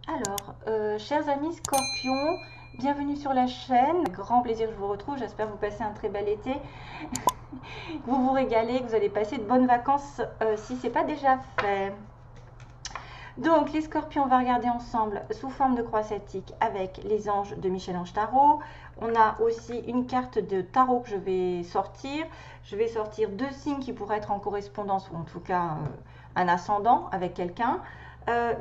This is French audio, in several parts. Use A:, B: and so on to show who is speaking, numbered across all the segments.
A: Alors, chers amis Scorpions, bienvenue sur la chaîne. Grand plaisir que je vous retrouve. J'espère que vous passez un très bel été. Que vous vous régalez, que vous allez passer de bonnes vacances si ce n'est pas déjà fait. Donc, les Scorpions, on va regarder ensemble sous forme de croix celtique avec les anges de Michel-Ange Tarot. On a aussi une carte de tarot que je vais sortir. Je vais sortir 2 signes qui pourraient être en correspondance ou en tout cas un ascendant avec quelqu'un.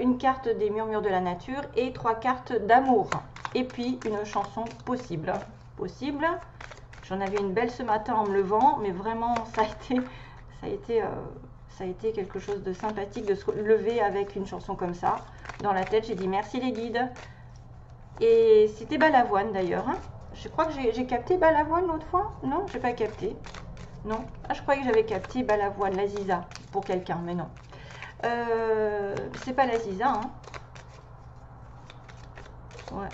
A: Une carte des murmures de la nature et 3 cartes d'amour. Et puis une chanson possible. J'en avais une belle ce matin en me levant, mais vraiment ça a été quelque chose de sympathique de se lever avec une chanson comme ça. Dans la tête, j'ai dit merci les guides. Et c'était Balavoine d'ailleurs. Hein. Je crois que j'ai capté Balavoine l'autre fois. Non, j'ai pas capté. Non. Ah, je croyais que j'avais capté Balavoine, la Ziza, pour quelqu'un, mais non. C'est pas la Ziza. Hein. Ouais.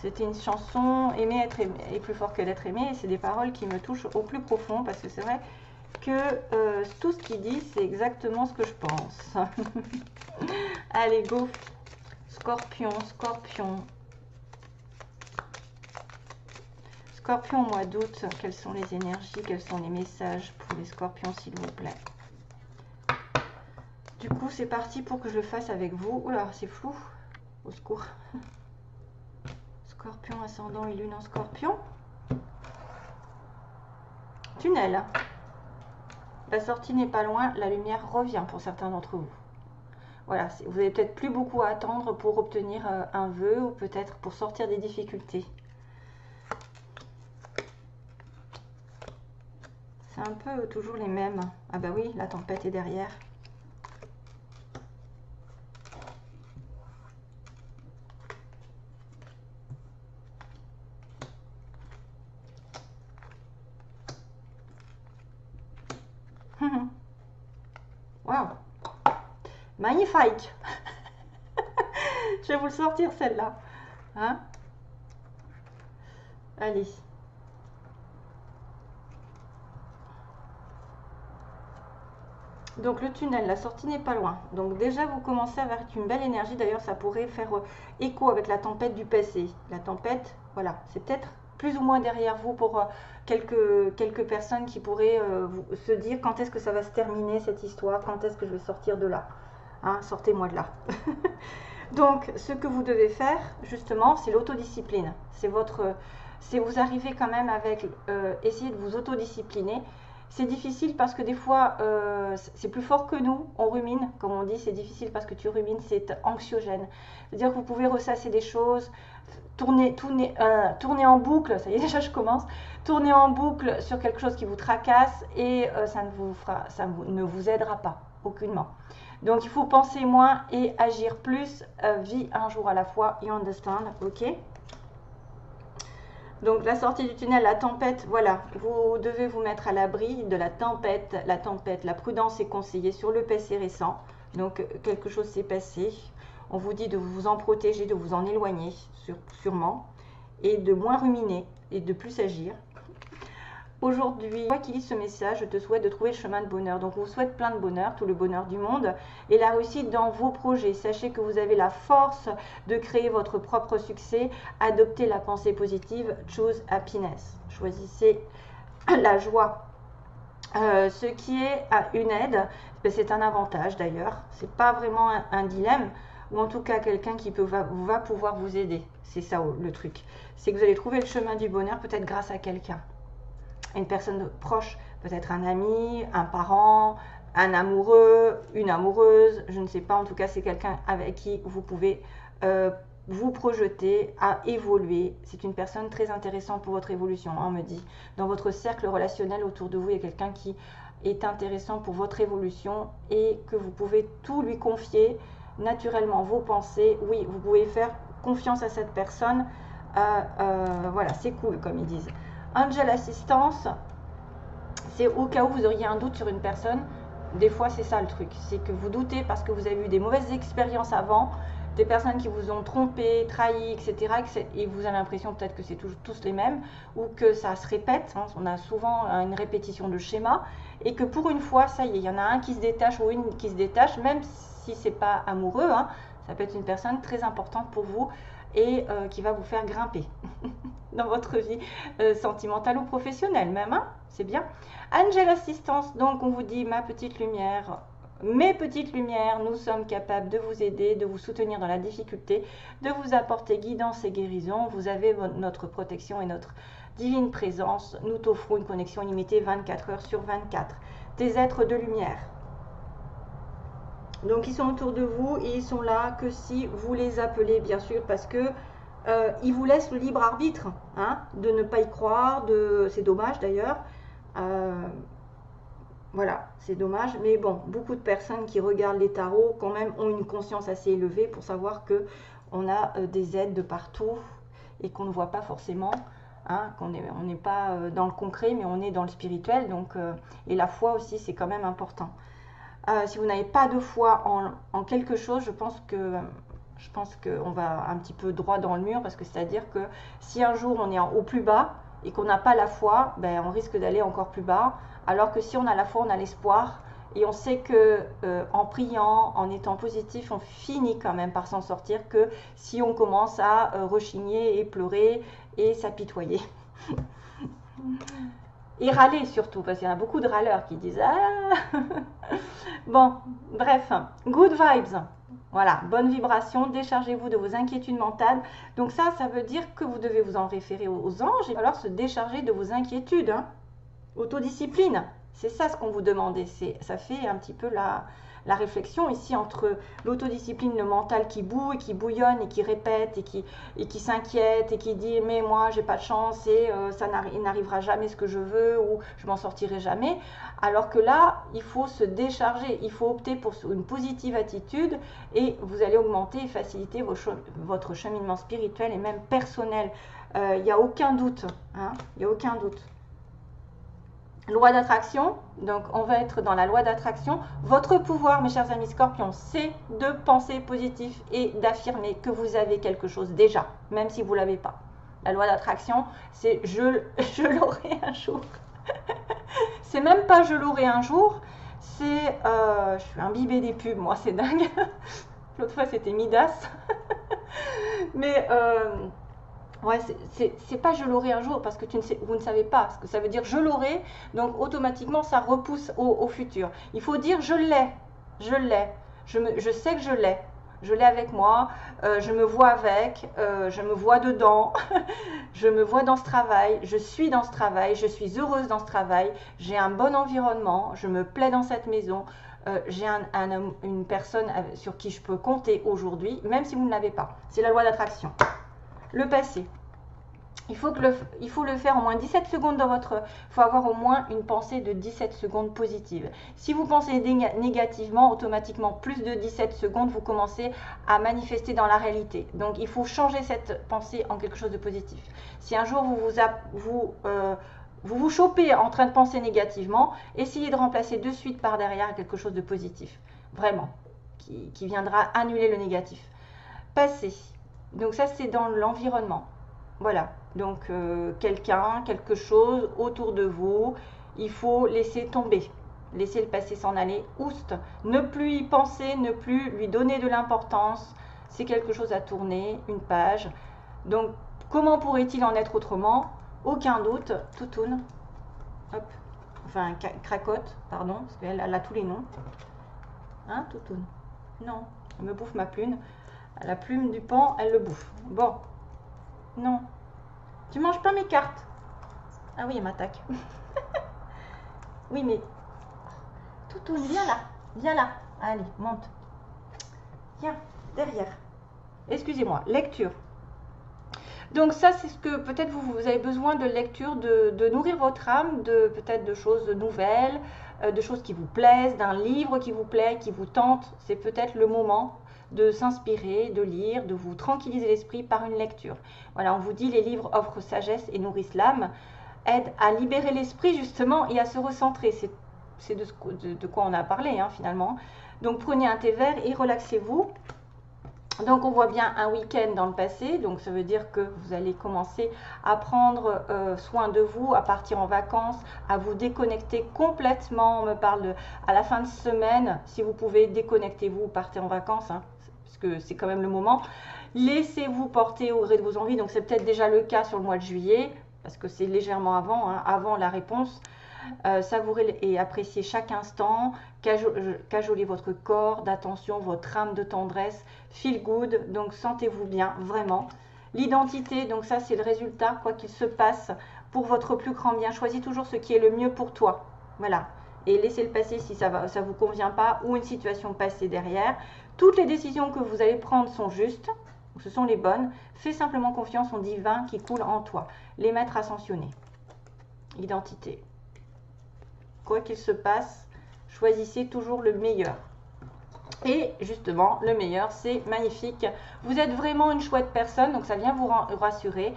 A: C'était une chanson Aimer être aimé est plus fort que d'être aimé. Et c'est des paroles qui me touchent au plus profond parce que c'est vrai que tout ce qu'il dit, c'est exactement ce que je pense. Allez, go. Scorpion, Scorpion. Scorpion au mois d'août, quelles sont les énergies, quels sont les messages pour les Scorpions, s'il vous plaît. Du coup, c'est parti pour que je le fasse avec vous. Oula, c'est flou. Au secours. Scorpion, ascendant et lune en Scorpion. Tunnel. La sortie n'est pas loin, la lumière revient pour certains d'entre vous. Voilà, vous n'avez peut-être plus beaucoup à attendre pour obtenir un vœu ou peut-être pour sortir des difficultés. C'est un peu toujours les mêmes. Ah bah oui, la tempête est derrière. Waouh, magnifique. Je vais vous le sortir celle-là. Hein? Allez. Donc le tunnel, la sortie n'est pas loin. Donc déjà vous commencez avec une belle énergie. D'ailleurs ça pourrait faire écho avec la tempête du passé. La tempête, voilà, c'est peut-être plus ou moins derrière vous pour quelques personnes qui pourraient se dire quand est-ce que ça va se terminer cette histoire, quand est-ce que je vais sortir de là. Hein, sortez-moi de là. Donc ce que vous devez faire justement, c'est l'autodiscipline. C'est vous arrivez quand même avec essayer de vous autodiscipliner. C'est difficile parce que des fois, c'est plus fort que nous, on rumine, comme on dit, c'est difficile parce que tu rumines, c'est anxiogène. C'est-à-dire que vous pouvez ressasser des choses, tourner en boucle, ça y est déjà je commence, tourner en boucle sur quelque chose qui vous tracasse et ça ne vous aidera pas, aucunement. Donc il faut penser moins et agir plus, vie un jour à la fois, you understand, ok? Donc la sortie du tunnel, la tempête, voilà, vous devez vous mettre à l'abri de la tempête. La prudence est conseillée sur le passé récent. Donc quelque chose s'est passé. On vous dit de vous en protéger, de vous en éloigner, sûrement, et de moins ruminer et de plus agir. Aujourd'hui, moi qui lis ce message, je te souhaite de trouver le chemin de bonheur. Donc, on vous souhaite plein de bonheur, tout le bonheur du monde et la réussite dans vos projets. Sachez que vous avez la force de créer votre propre succès. Adoptez la pensée positive. Choose happiness. Choisissez la joie. Ce qui est une aide, c'est un avantage d'ailleurs. C'est pas vraiment un dilemme, ou en tout cas quelqu'un qui va pouvoir vous aider. C'est ça le truc. C'est que vous allez trouver le chemin du bonheur peut-être grâce à quelqu'un. Une personne proche, peut-être un ami, un parent, un amoureux, une amoureuse, je ne sais pas, en tout cas c'est quelqu'un avec qui vous pouvez vous projeter à évoluer. C'est une personne très intéressante pour votre évolution, on me dit. Dans votre cercle relationnel autour de vous, il y a quelqu'un qui est intéressant pour votre évolution et que vous pouvez tout lui confier naturellement, vos pensées. Oui, vous pouvez faire confiance à cette personne. Voilà, c'est cool comme ils disent. Angel Assistance, c'est au cas où vous auriez un doute sur une personne. Des fois, c'est ça le truc. C'est que vous doutez parce que vous avez eu des mauvaises expériences avant, des personnes qui vous ont trompé, trahi, etc. Et vous avez l'impression peut-être que c'est tous les mêmes ou que ça se répète. Hein, on a souvent une répétition de schéma et que pour une fois, ça y est, il y en a un qui se détache ou une qui se détache, même si c'est pas amoureux, hein, ça peut être une personne très importante pour vous et qui va vous faire grimper dans votre vie sentimentale ou professionnelle même, hein, c'est bien. Angel Assistance, donc on vous dit ma petite lumière, mes petites lumières, nous sommes capables de vous aider, de vous soutenir dans la difficulté, de vous apporter guidance et guérison. Vous avez notre protection et notre divine présence. Nous t'offrons une connexion illimitée 24 heures sur 24. Des êtres de lumière. Donc ils sont autour de vous et ils sont là que si vous les appelez, bien sûr, parce que ils vous laissent le libre arbitre, hein, de ne pas y croire, c'est dommage d'ailleurs. Voilà, c'est dommage, mais bon, beaucoup de personnes qui regardent les tarots quand même ont une conscience assez élevée pour savoir que on a des aides de partout et qu'on ne voit pas forcément, hein, on n'est pas dans le concret, mais on est dans le spirituel, donc et la foi aussi, c'est quand même important. Si vous n'avez pas de foi en quelque chose, je pense qu'on va un petit peu droit dans le mur, parce que c'est-à-dire que si un jour on est au plus bas et qu'on n'a pas la foi, ben, on risque d'aller encore plus bas, alors que si on a la foi, on a l'espoir, et on sait que en priant, en étant positif, on finit quand même par s'en sortir, que si on commence à rechigner et pleurer et s'apitoyer. Et râler surtout, parce qu'il y en a beaucoup de râleurs qui disent « Ah !» Bon, bref, good vibes. Voilà, bonne vibration, déchargez-vous de vos inquiétudes mentales. Donc ça veut dire que vous devez vous en référer aux anges et alors se décharger de vos inquiétudes. Hein. Autodiscipline, c'est ça ce qu'on vous demandait. Ça fait un petit peu la réflexion ici entre l'autodiscipline, le mental qui boue et qui bouillonne et qui répète et qui s'inquiète et qui dit mais moi j'ai pas de chance et il n'arrivera jamais ce que je veux ou je m'en sortirai jamais, alors que là il faut se décharger, il faut opter pour une positive attitude et vous allez augmenter et faciliter votre cheminement spirituel et même personnel. Il n'y a aucun doute, hein, il n'y a aucun doute. Loi d'attraction, donc on va être dans la loi d'attraction. Votre pouvoir, mes chers amis scorpions, c'est de penser positif et d'affirmer que vous avez quelque chose déjà, même si vous ne l'avez pas. La loi d'attraction, c'est je l'aurai un jour. C'est même pas je l'aurai un jour, c'est je suis imbibée des pubs, moi c'est dingue. L'autre fois c'était Midas. Mais ouais, c'est pas je l'aurai un jour parce que vous ne savez pas ce que ça veut dire je l'aurai, donc automatiquement ça repousse au futur. Il faut dire je l'ai, je sais que je l'ai avec moi, je me vois avec, je me vois dedans, je me vois dans ce travail, je suis dans ce travail, je suis heureuse dans ce travail, j'ai un bon environnement, je me plais dans cette maison, j'ai une personne sur qui je peux compter aujourd'hui, même si vous ne l'avez pas. C'est la loi d'attraction. Le passé. Il faut le faire au moins 17 secondes dans votre... Il faut avoir au moins une pensée de 17 secondes positive. Si vous pensez négativement, automatiquement, plus de 17 secondes, vous commencez à manifester dans la réalité. Donc, il faut changer cette pensée en quelque chose de positif. Si un jour vous chopez en train de penser négativement, essayez de remplacer de suite par derrière quelque chose de positif. Vraiment. Qui viendra annuler le négatif. Passé. Donc ça, c'est dans l'environnement. Voilà. Donc, quelqu'un, quelque chose autour de vous, il faut laisser tomber. Laisser le passé s'en aller. Oust. Ne plus y penser, ne plus lui donner de l'importance. C'est quelque chose à tourner, une page. Donc, comment pourrait-il en être autrement? Aucun doute. Toutoune. Hop. Enfin, cracotte, pardon, parce qu'elle a tous les noms. Hein, Toutoune? Non, elle me bouffe ma plume. La plume du pan, elle le bouffe. Bon. Non. Tu manges pas mes cartes. Ah oui, elle m'attaque. Oui, mais... Toutoune, viens là. Viens là. Allez, monte. Viens, derrière. Excusez-moi, lecture. Donc ça, c'est ce que peut-être vous avez besoin de lecture, de nourrir votre âme, peut-être de choses nouvelles, de choses qui vous plaisent, d'un livre qui vous plaît, qui vous tente. C'est peut-être le moment de s'inspirer, de lire, de vous tranquilliser l'esprit par une lecture. Voilà, on vous dit les livres offrent sagesse et nourrissent l'âme, aident à libérer l'esprit justement et à se recentrer. C'est de quoi on a parlé hein, finalement. Donc prenez un thé vert et relaxez-vous. Donc on voit bien un week-end dans le passé, donc ça veut dire que vous allez commencer à prendre soin de vous, à partir en vacances, à vous déconnecter complètement. On me parle à la fin de semaine, si vous pouvez, déconnectez-vous, partez en vacances, hein, parce que c'est quand même le moment. Laissez-vous porter au gré de vos envies, donc c'est peut-être déjà le cas sur le mois de juillet, parce que c'est légèrement avant, hein, avant la réponse. Savourez et appréciez chaque instant, cajolez votre corps d'attention, votre âme de tendresse, feel good, donc sentez-vous bien, vraiment. L'identité, donc ça c'est le résultat, quoi qu'il se passe, pour votre plus grand bien, choisis toujours ce qui est le mieux pour toi, voilà. Et laissez le passer si ça ne vous convient pas, ou une situation passée derrière. Toutes les décisions que vous allez prendre sont justes, ce sont les bonnes. Fais simplement confiance au divin qui coule en toi. Les maîtres ascensionnés. Identité. Quoi qu'il se passe, choisissez toujours le meilleur. Et justement, le meilleur, c'est magnifique. Vous êtes vraiment une chouette personne, donc ça vient vous rassurer.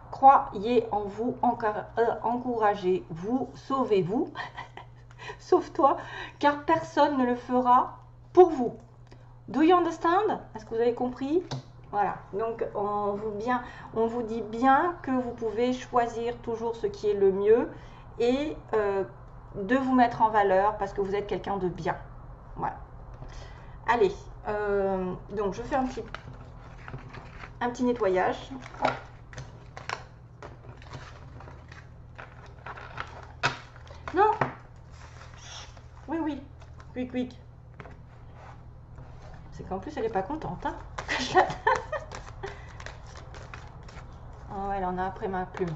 A: Croyez en vous, encouragez-vous, sauvez-vous, sauve-toi, car personne ne le fera pour vous. Do you understand? Est-ce que vous avez compris? Voilà, donc on vous dit bien que vous pouvez choisir toujours ce qui est le mieux et de vous mettre en valeur parce que vous êtes quelqu'un de bien. Voilà. Allez, donc je fais un petit nettoyage. Non. Oui, oui. Quick, quick. C'est qu'en plus, elle n'est pas contente. Hein. Oh, elle en a après ma plume.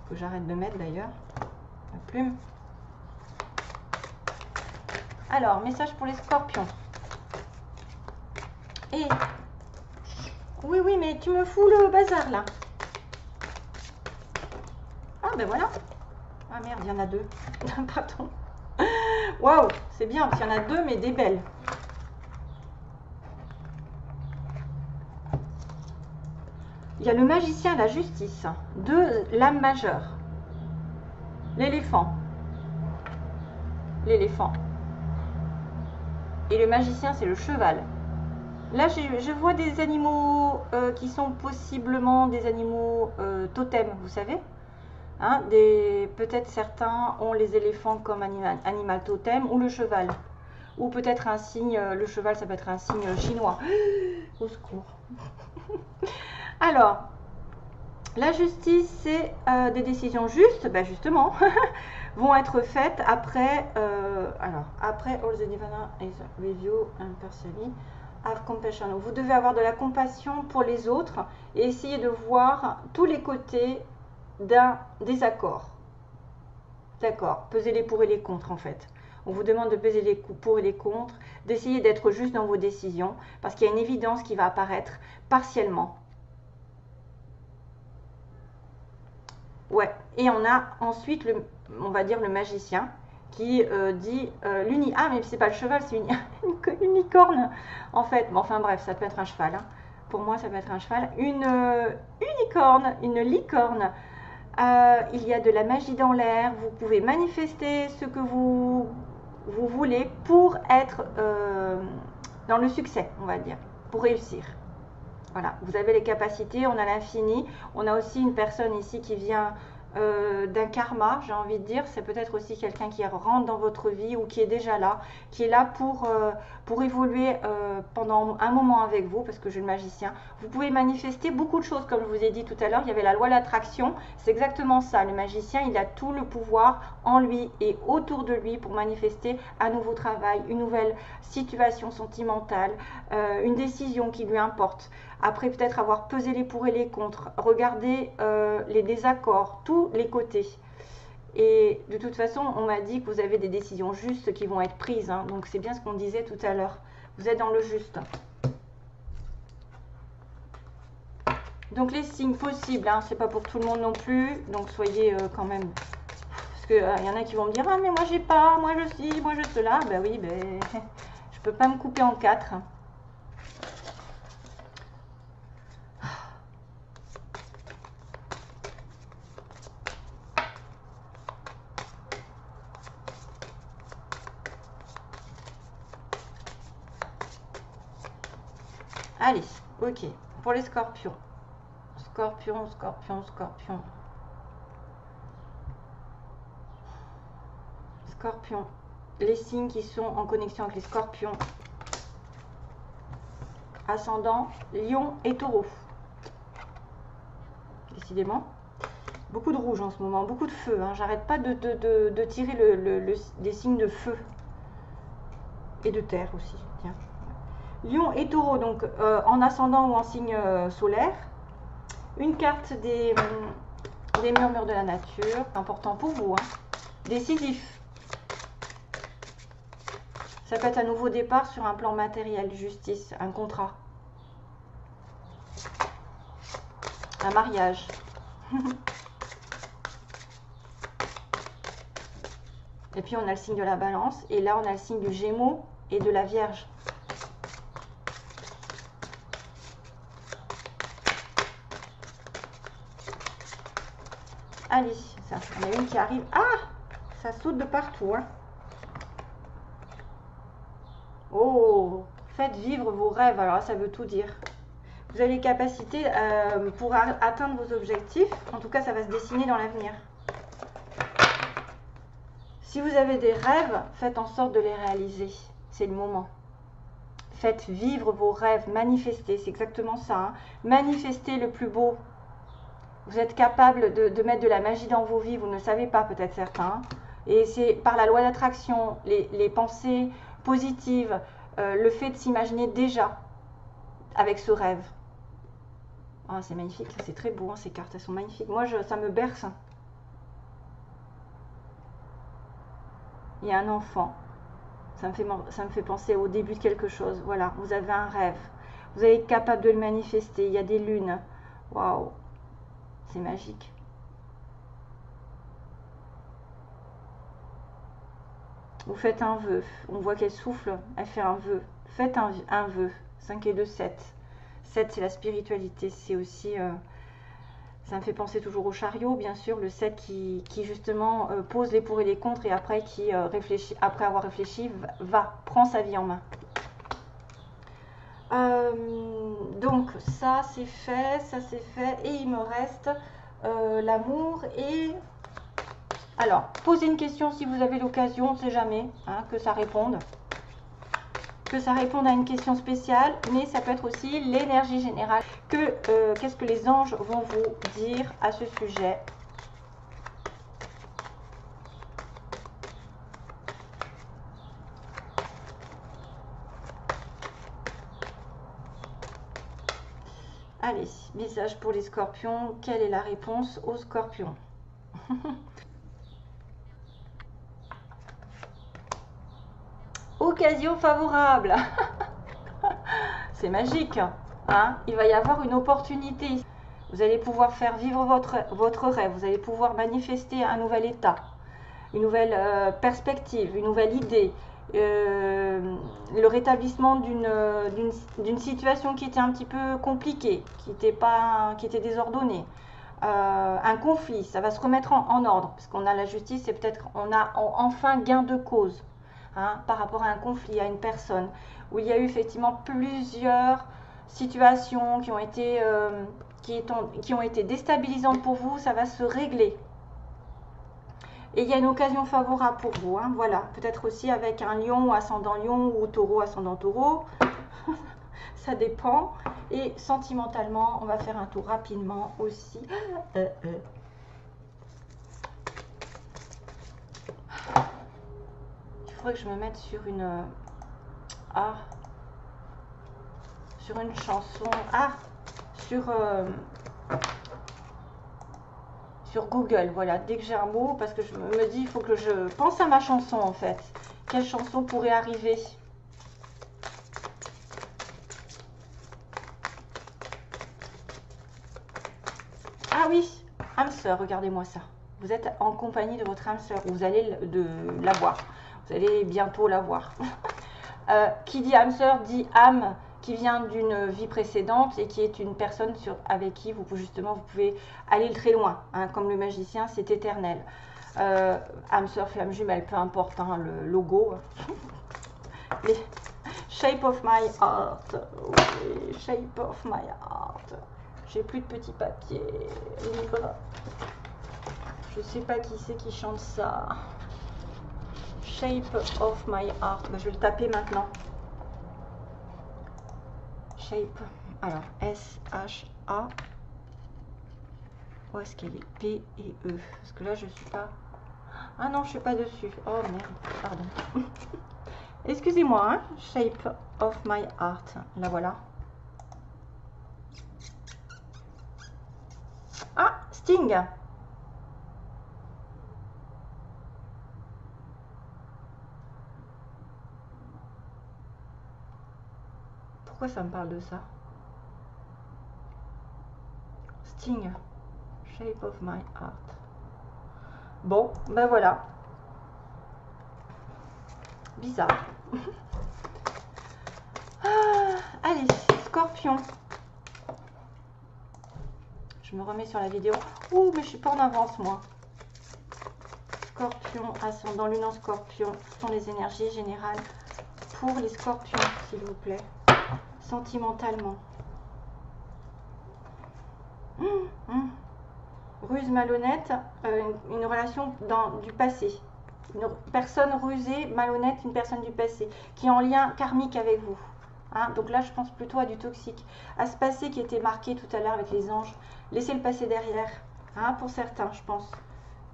A: Faut que j'arrête de mettre d'ailleurs. Ma plume. Alors, message pour les scorpions. Et... Oui, oui, mais tu me fous le bazar là. Ah, ben voilà. Ah merde, il y en a deux. Pardon. Waouh, c'est bien, parce qu'il y en a deux, mais des belles. Il y a le magicien, la justice, de l'âme majeure. L'éléphant. L'éléphant. Et le magicien, c'est le cheval. Là, je vois des animaux qui sont possiblement des animaux totems, vous savez. Hein, peut-être certains ont les éléphants comme animal totem ou le cheval. Ou peut-être un signe, le cheval, ça peut être un signe chinois. Au secours. Alors, la justice, c'est des décisions justes, ben justement, vont être faites après, après all the divine is review and partially have compassion. Vous devez avoir de la compassion pour les autres et essayer de voir tous les côtés d'un désaccord. D'accord, pesez les pour et les contre en fait. On vous demande de peser les pour et les contre, d'essayer d'être juste dans vos décisions, parce qu'il y a une évidence qui va apparaître partiellement. Ouais, et on a ensuite, on va dire le magicien, qui dit ah, mais c'est pas le cheval, c'est une licorne, en fait. Mais enfin bref, ça peut être un cheval. Hein. Pour moi, ça peut être un cheval. Une licorne. Il y a de la magie dans l'air. Vous pouvez manifester ce que vous voulez pour être dans le succès, on va dire, pour réussir. Voilà, vous avez les capacités, on a l'infini. On a aussi une personne ici qui vient d'un karma, j'ai envie de dire. C'est peut-être aussi quelqu'un qui rentre dans votre vie ou qui est déjà là, qui est là pour évoluer pendant un moment avec vous, parce que j'ai le magicien. Vous pouvez manifester beaucoup de choses, comme je vous ai dit tout à l'heure. Il y avait la loi de l'attraction, c'est exactement ça. Le magicien, il a tout le pouvoir en lui et autour de lui pour manifester un nouveau travail, une nouvelle situation sentimentale, une décision qui lui importe. Après peut-être avoir pesé les pour et les contre, regarder les désaccords, tous les côtés. Et de toute façon, on m'a dit que vous avez des décisions justes qui vont être prises. Hein. Donc c'est bien ce qu'on disait tout à l'heure. Vous êtes dans le juste. Donc les signes possibles, hein, c'est pas pour tout le monde non plus. Donc soyez quand même... Parce qu'il y en a qui vont me dire « Ah mais moi j'ai pas, moi je suis, moi je cela. » Ben oui, ben, je peux pas me couper en quatre. Allez, ok. Pour les scorpions. Scorpion, scorpion, scorpion. Scorpion. Les signes qui sont en connexion avec les scorpions. Ascendant, lion et taureau. Décidément. Beaucoup de rouge en ce moment, beaucoup de feu. Hein. J'arrête pas de tirer des signes de feu. Et de terre aussi. Tiens. Lion et taureau, donc en ascendant ou en signe solaire. Une carte des murmures de la nature, important pour vous. Hein. Décisif. Ça peut être un nouveau départ sur un plan matériel, justice, un contrat. Un mariage. Et puis on a le signe de la balance. Et là on a le signe du Gémeaux et de la Vierge. Allez, ça, on a une qui arrive. Ah, ça saute de partout. Hein. Oh, faites vivre vos rêves. Alors ça veut tout dire. Vous avez les capacités pour atteindre vos objectifs. En tout cas, ça va se dessiner dans l'avenir. Si vous avez des rêves, faites en sorte de les réaliser. C'est le moment. Faites vivre vos rêves, manifestez. C'est exactement ça. Hein. Manifestez le plus beau. Vous êtes capable de mettre de la magie dans vos vies. Vous ne le savez pas, peut-être certains. Et c'est par la loi d'attraction, les pensées positives, le fait de s'imaginer déjà avec ce rêve. Oh, c'est magnifique, c'est très beau, hein, ces cartes, elles sont magnifiques. Moi, ça me berce. Il y a un enfant. Ça me fait penser au début de quelque chose. Voilà, vous avez un rêve. Vous allez être capable de le manifester. Il y a des lunes. Waouh, c'est magique. Vous faites un vœu. On voit qu'elle souffle. Elle fait un vœu. Faites un vœu. 5 et 2, 7. 7, c'est la spiritualité. C'est aussi... ça me fait penser toujours au chariot, bien sûr. Le 7 qui justement pose les pour et les contre et après qui réfléchit, après avoir réfléchi, prend sa vie en main. Donc ça c'est fait, et il me reste l'amour et... Alors, posez une question si vous avez l'occasion, on ne sait jamais, hein, que ça réponde. Que ça réponde à une question spéciale, mais ça peut être aussi l'énergie générale. Qu'est-ce que les anges vont vous dire à ce sujet? Allez, message pour les scorpions. Quelle est la réponse aux scorpions? Occasion favorable. C'est magique. Hein? Il va y avoir une opportunité. Vous allez pouvoir faire vivre votre rêve. Vous allez pouvoir manifester un nouvel état, une nouvelle perspective, une nouvelle idée. Le rétablissement d'une situation qui était un petit peu compliquée, qui était désordonnée. Un conflit, ça va se remettre en ordre, parce qu'on a la justice et peut-être on a enfin gain de cause. Hein, par rapport à un conflit, à une personne, où il y a eu effectivement plusieurs situations qui ont été déstabilisantes pour vous, ça va se régler. Et il y a une occasion favorable pour vous, hein, voilà. Peut-être aussi avec un lion ascendant lion ou taureau ascendant taureau, ça dépend. Et sentimentalement, on va faire un tour rapidement aussi. Il faudrait que je me mette sur une chanson, sur Google, voilà, dès que j'ai un mot, parce que je me dis, il faut que je pense à ma chanson en fait. Quelle chanson pourrait arriver? Ah oui, âme sœur, regardez-moi ça. Vous êtes en compagnie de votre âme sœur, vous allez la voir. Vous allez bientôt la voir. Qui dit âme sœur dit âme qui vient d'une vie précédente et qui est une personne avec qui vous pouvez aller très loin. Hein, comme le magicien, c'est éternel. Âme sœur, flamme jumelle, peu importe hein, le logo. Shape of my heart. Oui, shape of my heart. J'ai plus de petits papiers. Livre. Je sais pas qui c'est qui chante ça. Shape of my heart. Ben, je vais le taper maintenant. Shape. Alors, S-H-A. Où est-ce qu'elle est? P et E. Parce que là, je suis pas... Ah non, je suis pas dessus. Oh merde, pardon. Excusez-moi, hein. Shape of my heart. La voilà. Ah, Sting. Pourquoi ça me parle de ça? Sting. Shape of my heart. Bon, ben voilà. Bizarre. Allez, Scorpion. Je me remets sur la vidéo. Ouh, mais je suis pas en avance, moi. Scorpion, ascendant, lune en Scorpion. Ce sont les énergies générales pour les Scorpions, s'il vous plaît. Sentimentalement. Ruse malhonnête, une relation du passé. Une personne rusée, malhonnête, une personne du passé, qui est en lien karmique avec vous. Hein, donc là, je pense plutôt à du toxique, à ce passé qui était marqué tout à l'heure avec les anges. Laissez le passé derrière. Hein, pour certains, je pense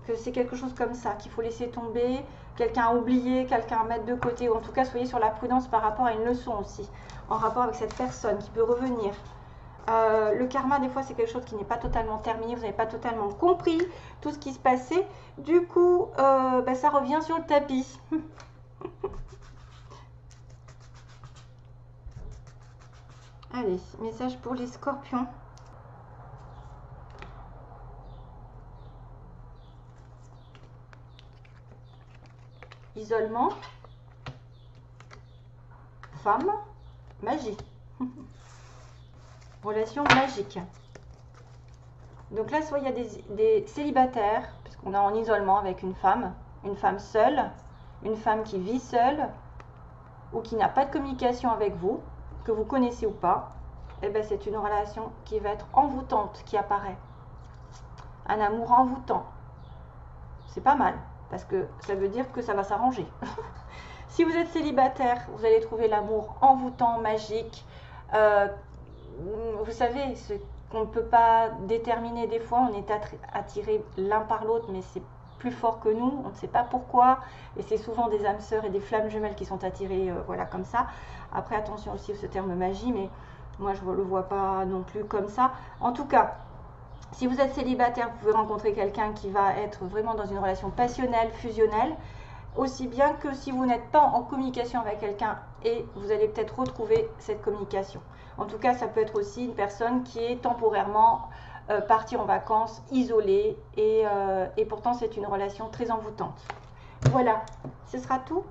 A: que c'est quelque chose comme ça, qu'il faut laisser tomber, quelqu'un à oublier, quelqu'un à mettre de côté, ou en tout cas, soyez sur la prudence par rapport à une leçon aussi, en rapport avec cette personne qui peut revenir. Le karma, des fois, c'est quelque chose qui n'est pas totalement terminé. Vous n'avez pas totalement compris tout ce qui se passait. Du coup, ben, ça revient sur le tapis. Allez, message pour les Scorpions. Isolement. Femme. Magie. Relation magique. Donc là, soit il y a des célibataires, puisqu'on est en isolement avec une femme seule, une femme qui vit seule, ou qui n'a pas de communication avec vous, que vous connaissez ou pas, et ben c'est une relation qui va être envoûtante qui apparaît. Un amour envoûtant. C'est pas mal, parce que ça veut dire que ça va s'arranger. Si vous êtes célibataire, vous allez trouver l'amour envoûtant, magique. Vous savez, ce qu'on ne peut pas déterminer des fois, on est attiré l'un par l'autre, mais c'est plus fort que nous, on ne sait pas pourquoi, et c'est souvent des âmes sœurs et des flammes jumelles qui sont attirées, voilà, comme ça. Après, attention aussi à ce terme magie, mais moi je ne le vois pas non plus comme ça. En tout cas, si vous êtes célibataire, vous pouvez rencontrer quelqu'un qui va être vraiment dans une relation passionnelle, fusionnelle, aussi bien que si vous n'êtes pas en communication avec quelqu'un, et vous allez peut-être retrouver cette communication. En tout cas, ça peut être aussi une personne qui est temporairement partie en vacances, isolée, et pourtant c'est une relation très envoûtante. Voilà, ce sera tout,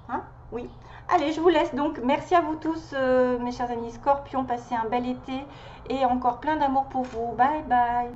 A: hein? Oui. Allez, je vous laisse donc. Merci à vous tous, mes chers amis Scorpions. Passez un bel été et encore plein d'amour pour vous. Bye bye.